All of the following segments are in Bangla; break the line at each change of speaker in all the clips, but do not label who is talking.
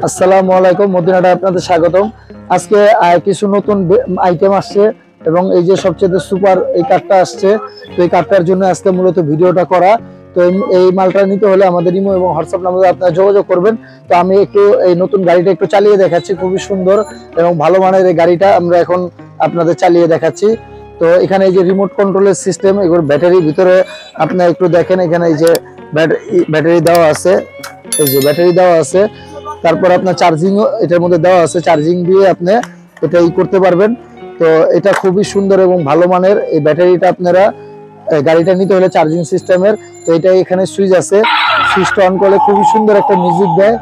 আসসালামু আলাইকুম, মদিনাটা আপনাদের স্বাগতম। আজকে কিছু নতুন আইটেম আসছে এবং এই যে সবচেয়ে সুপার এই কার্ডটা আসছে, তো এই কার্ডটার জন্য আজকে মূলত ভিডিওটা করা। তো এই মালটা নিতে হলে আমাদের ইমো এবং হোয়াটসঅ্যাপ নাম্বারে আপনারা যোগাযোগ করবেন। তো আমি একটু এই নতুন গাড়িটা একটু চালিয়ে দেখাচ্ছি, খুবই সুন্দর এবং ভালো মানের এই গাড়িটা আমরা এখন আপনাদের চালিয়ে দেখাচ্ছি। তো এখানে এই যে রিমোট কন্ট্রোলের সিস্টেম, এগুলো ব্যাটারির ভিতরে আপনারা একটু দেখেন, এখানে এই যে ব্যাটারি দেওয়া আছে, এই যে ব্যাটারি দেওয়া আছে, তারপর আপনার চার্জিংও এটার মধ্যে দেওয়া আছে, চার্জিং দিয়ে আপনি এটা করতে পারবেন। তো এটা খুবই সুন্দর এবং ভালো মানের এই ব্যাটারিটা। আপনারা গাড়িটা নিতে হলে চার্জিং সিস্টেমের, তো এটা এখানে সুইচ আছে, সুইচটা অন করলে খুবই সুন্দর একটা মিউজিক দেয়,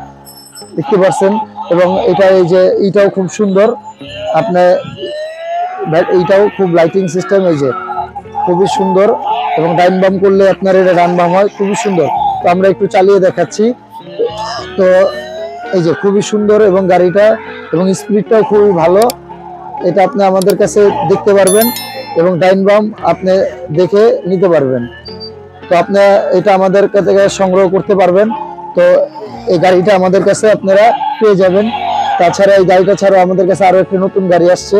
দেখতে পাচ্ছেন। এবং এটা এই যে এইটাও খুব সুন্দর, আপনার এইটাও খুব লাইটিং সিস্টেম, এই যে খুবই সুন্দর এবং ডাইন বাম করলে আপনার এটা ডান বাম হয়, খুবই সুন্দর। তো আমরা একটু চালিয়ে দেখাচ্ছি। তো এই যে খুবই সুন্দর এবং গাড়িটা এবং স্পিডটাও খুবই ভালো, এটা আপনি আমাদের কাছে দেখতে পারবেন এবং ডাইন বাম আপনি দেখে নিতে পারবেন। তো আপনি এটা আমাদের থেকে সংগ্রহ করতে পারবেন। তো এই গাড়িটা আমাদের কাছে আপনারা পেয়ে যাবেন। তাছাড়া এই গাড়িটা ছাড়া আমাদের কাছে আরো একটি নতুন গাড়ি আসছে,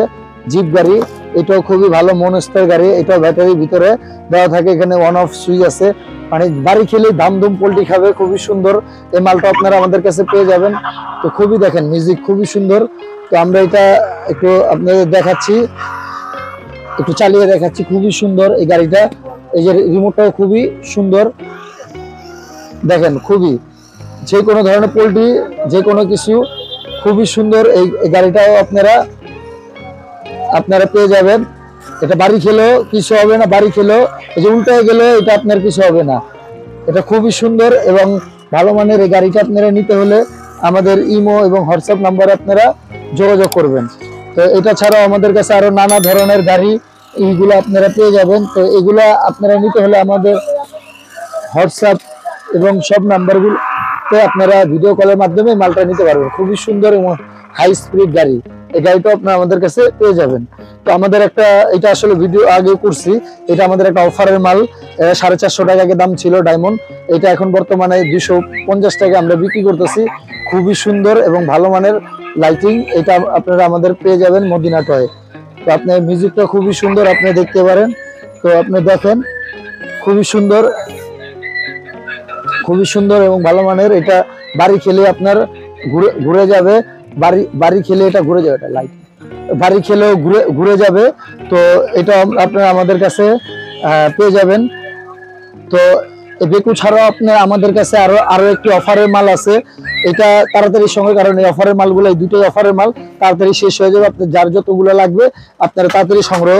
জিপ গাড়ি। এটাও খুবই ভালো মনস্টার গাড়ি, এটাও ব্যাটারির ভিতরে দেওয়া থাকে, এখানে অন অফ সুইচ আছে, মানে বাড়ি খেলে ধামধুম পোল্ট্রি খাবে, খুবই সুন্দর। এই মালটা আপনারা আমাদের কাছে পেয়ে যাবেন। তো খুবই দেখেন মিউজিক খুবই সুন্দর। তো আমরা এটা একটু আপনাদের দেখাচ্ছি, একটু চালিয়ে দেখাচ্ছি, খুবই সুন্দর এই গাড়িটা। এই যে রিমোটটাও খুবই সুন্দর, দেখেন খুবই যে কোনো ধরনের পোল্ট্রি যে কোনো কিছু খুবই সুন্দর। এই গাড়িটাও আপনারা পেয়ে যাবেন। এটা বাড়ি খেলেও কিছু হবে না, বাড়ি খেলেও এই যে উল্টায় গেলে এটা আপনার কিছু হবে না। এটা খুবই সুন্দর এবং ভালো মানের এই গাড়িটা আপনারা নিতে হলে আমাদের ইমো এবং হোয়াটসঅ্যাপ নাম্বারে আপনারা যোগাযোগ করবেন। তো এটা ছাড়াও আমাদের কাছে আরো নানা ধরনের গাড়ি এইগুলো আপনারা পেয়ে যাবেন। তো এগুলা আপনারা নিতে হলে আমাদের হোয়াটসঅ্যাপ এবং সব নাম্বারগুলোতে আপনারা ভিডিও কলের মাধ্যমে মালটা নিতে পারবেন। খুবই সুন্দর এবং হাই স্পিড গাড়ি, এই গাড়িটা আপনারা আমাদের কাছে পেয়ে যাবেন। তো আমাদের একটা এটা আসলে ভিডিও আগে করছি, এটা আমাদের একটা অফারের মাল, 450 টাকা আগে দাম ছিল ডায়মন্ড, এটা এখন বর্তমানে 250 টাকা আমরা বিক্রি করতেছি। খুবই সুন্দর এবং ভালো মানের লাইটিং, এটা আপনারা আমাদের পেয়ে যাবেন মদিনা টয়ে। তো আপনার মিউজিকটা খুবই সুন্দর, আপনি দেখতে পারেন। তো আপনি দেখেন খুবই সুন্দর, খুবই সুন্দর এবং ভালো মানের। এটা বাড়ি খেলে আপনার ঘুরে যাবে, বাড়ি খেলে এটা ঘুরে যাবে, এটা লাইট বাড়ি খেলেও ঘুরে যাবে। তো এটা আপনারা আমাদের কাছে পেয়ে যাবেন। তো বেকু ছাড়াও আপনার আমাদের কাছে আরো একটি অফারের মাল আছে, এটা তাড়াতাড়ি সঙ্গে, কারণ এই অফারের মালগুলো এই দুটোই অফারের মাল, তাড়াতাড়ি শেষ হয়ে যাবে। আপনার যার যতগুলো লাগবে আপনারা তাড়াতাড়ি সংগ্রহ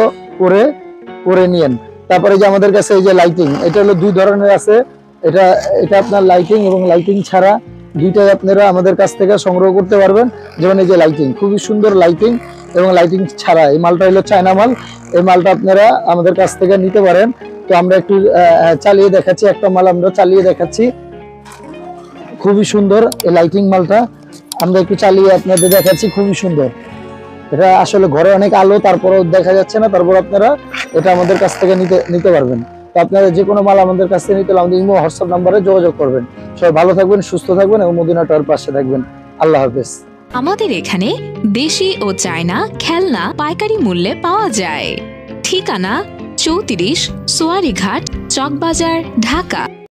করে নিয়েন। তারপরে যে আমাদের কাছে এই যে লাইটিং, এটা হলো দুই ধরনের আছে, এটা আপনার লাইটিং এবং লাইটিং ছাড়া দুইটাই আপনারা আমাদের কাছ থেকে সংগ্রহ করতে পারবেন। যেমন এই যে লাইটিং, খুবই সুন্দর লাইটিং এবং লাইটিং ছাড়া এই মালটা হলো চায়না মাল, এই মালটা আপনারা আমাদের কাছ থেকে নিতে পারেন। তো আমরা একটু চালিয়ে দেখাচ্ছি, একটা মাল আমরা চালিয়ে দেখাচ্ছি, খুবই সুন্দর এই লাইটিং মালটা আমরা একটু চালিয়ে আপনাদের দেখাচ্ছি, খুবই সুন্দর। এটা আসলে ঘরে অনেক আলো, তারপরেও দেখা যাচ্ছে না, তারপর আপনারা এটা আমাদের কাছ থেকে নিতে পারবেন। তো আপনারা যে কোনো মাল আমাদের কাছ থেকে নিতে হলে আমাদের ইমো হোয়াটসঅ্যাপ নাম্বারে যোগাযোগ করবেন। সবাই ভালো থাকবেন, সুস্থ থাকবেন এবং মদিনা টয়ের পাশে থাকবেন। আল্লাহ হাফেজ।
আমাদের এখানে দেশি ও চায়না খেলনা পাইকারি মূল্যে পাওয়া যায়। ঠিকানা 34 সোয়ারিঘাট, চকবাজার, ঢাকা।